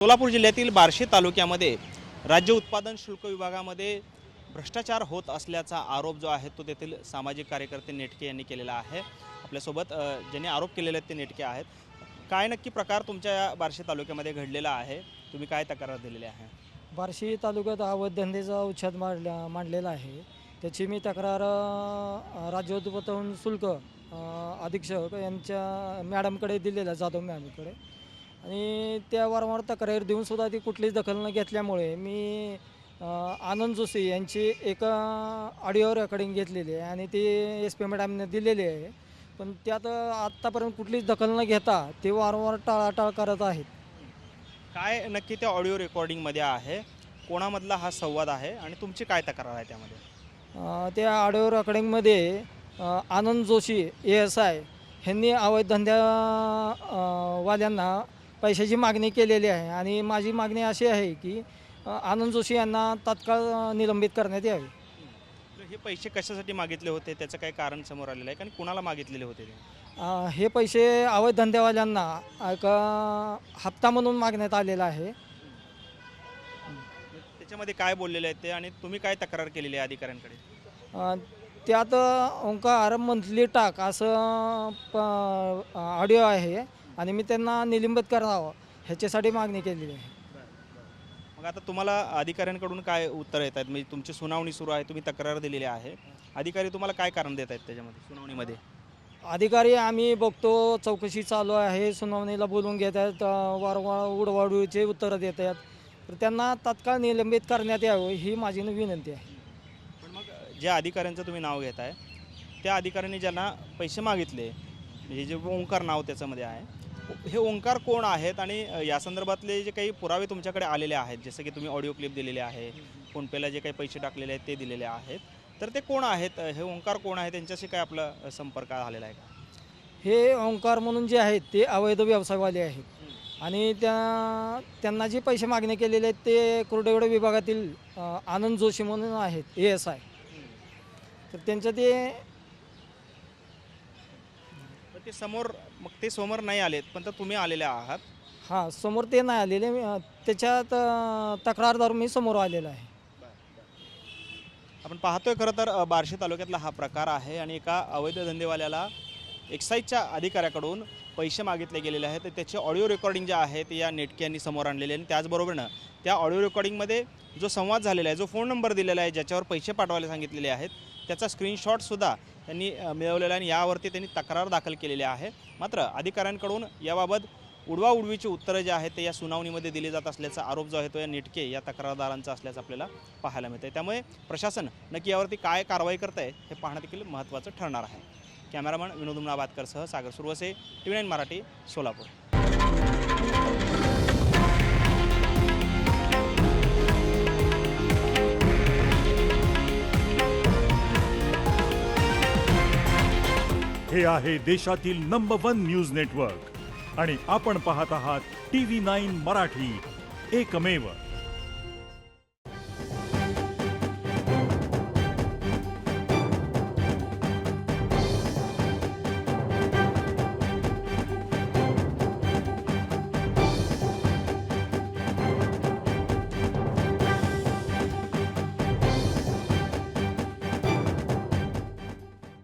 सोलापूर जिल्ह्यातील बार्शी तालुक्यामध्ये राज्य उत्पादन शुल्क विभागामध्ये भ्रष्टाचार होत असल्याचा आरोप जो आहे तो तेथील सामाजिक कार्यकर्ते नेटके यांनी केलेला आहे। आपल्यासोबत ज्यांनी आरोप केलेले आहेत ते नेटके आहेत। काय नक्की प्रकार तुमच्या या बार्शी तालुक्यामध्ये घडलेला आहे, तुम्ही काय तक्रार दिलेली आहे? बार्शी तालुक्यात अवैध धंद्याचा उच्छेद मांडलेला आहे। त्याची मी तक्रार राज्य उत्पादन शुल्क अधीक्षक यांच्या मॅडमकडे दिलेला, जाधव मॅडमकडे, आणि त्या वारंवार तक्रार देऊन सुद्धा ती कुठलीच दखल न घेतल्यामुळे मी आनंद जोशी यांची एक ऑडिओ रेकॉर्डिंग घेतलेली आहे आणि ती SP मॅडमने दिलेली आहे। पण त्यात आत्तापर्यंत कुठलीच दखल न घेता ते वारंवार टाळाटाळ करत आहेत। काय नक्की त्या ऑडिओ रेकॉर्डिंगमध्ये आहे, कोणामधला हा संवाद आहे आणि तुमची काय तक्रार आहे त्यामध्ये? त्या ऑडिओ रेकॉर्डिंगमध्ये आनंद जोशी ASI ह्यांनी अवैध धंद्यावाल्यांना पैशाची मागणी केलेली आहे आणि माझी मागणी अशी आहे की आनंद जोशी यांना तात्काळ निलंबित करण्यात यावे। हे पैसे कशासाठी मागितले होते, त्याचं काही कारण समोर आलेलं आहे आणि कुणाला मागितलेले होते ते? हे पैसे अवैध धंद्यावाल्यांना एक हप्ता म्हणून मागण्यात आलेला आहे। त्याच्यामध्ये काय बोललेले आहेत ते आणि तुम्ही काय तक्रार केलेली आहे अधिकाऱ्यांकडे? त्यात ओंकार मंथली टाक असं ऑडिओ आहे आणि मी त्यांना निलंबित करावं ह्याच्यासाठी मागणी केलेली आहे। मग आता तुम्हाला अधिकाऱ्यांकडून काय उत्तर येत आहेत? म्हणजे तुमची सुनावणी सुरू आहे, तुम्ही तक्रार दिलेली आहे, अधिकारी तुम्हाला काय कारण देत आहेत त्याच्यामध्ये सुनावणीमध्ये? अधिकारी आम्ही बघतो, चौकशी चालू आहे, सुनावणीला बोलून घेत आहेत, वारंवार उडवाडूचे उत्तरं देत आहेत, तर त्यांना तात्काळ निलंबित करण्यात यावं ही माझी विनंती आहे। पण मग ज्या अधिकाऱ्यांचं तुम्ही नाव घेत आहे त्या अधिकाऱ्यांनी ज्यांना पैसे मागितले, म्हणजे जे ओंकार नाव त्याच्यामध्ये आहे, हे ओंकार कोण आहेत आणि या संदर्भातले जे काही पुरावे तुमच्याकडे आलेले आहेत, जसं की तुम्ही ऑडिओ क्लिप दिलेले आहे, फोनपेला जे काही पैसे टाकलेले आहेत ते दिलेले आहेत, तर ते कोण आहेत? हे ओंकार कोण आहे? त्यांच्याशी काय आपला संपर्क झालेला आहे का? हे ओंकार म्हणून जे आहेत ते अवैध व्यवसायवाले आहेत आणि त्यांना जे पैसे मागणी केलेले आहेत ते कुर्डेवाडी विभागातील आनंद जोशी म्हणून आहेत ASI, तर त्यांचं ते समोर नाही आलेत, पण तर तुम्ही आलेले आहात? हां, समोर ते नाही आलेले, त्याच्यात तक्रारदार मी समोर आलेला आहे। आपण पाहतोय खरं तर बार्शी तालुक्यातला हा प्रकार आहे आणि एका अवैध धंदेवाल्याला एक्साईजच्या अधिकाऱ्याकडून पैसे मागितले गेलेले आहेत। त्याचे ऑडिओ रेकॉर्डिंग जे आहे ते या नेटके यांनी समोर आणलेले आणि त्याचबरोबरनं त्या ऑडिओ रेकॉर्डिंगमध्ये जो संवाद झालेला आहे, जो फोन नंबर दिलेला आहे, ज्याच्यावर पैसे पाठवायला सांगितलेले आहेत, त्याचा स्क्रीनशॉटसुद्धा त्यांनी मिळवलेला आणि यावरती त्यांनी तक्रार दाखल केलेली आहे। मात्र अधिकाऱ्यांकडून याबाबत उडवाउडवीची उत्तरं जे आहेत ते या सुनावणीमध्ये दिली जात असल्याचा आरोप जो आहे तो या नेटके या तक्रारदारांचा असल्याचं आपल्याला पाहायला मिळतं। त्यामुळे प्रशासन नक्की यावरती काय कारवाई करत आहे हे पाहणं देखील महत्त्वाचं ठरणार आहे। कॅमेरामन विनोद मुनाबादकरसह सागर सुरवसे, TV9 मराठी, सोलापूर। हे आहे देशातील नंबर 1 न्यूज नेटवर्क आणि आपण पाहत आहात TV9 मराठी, एकमेव।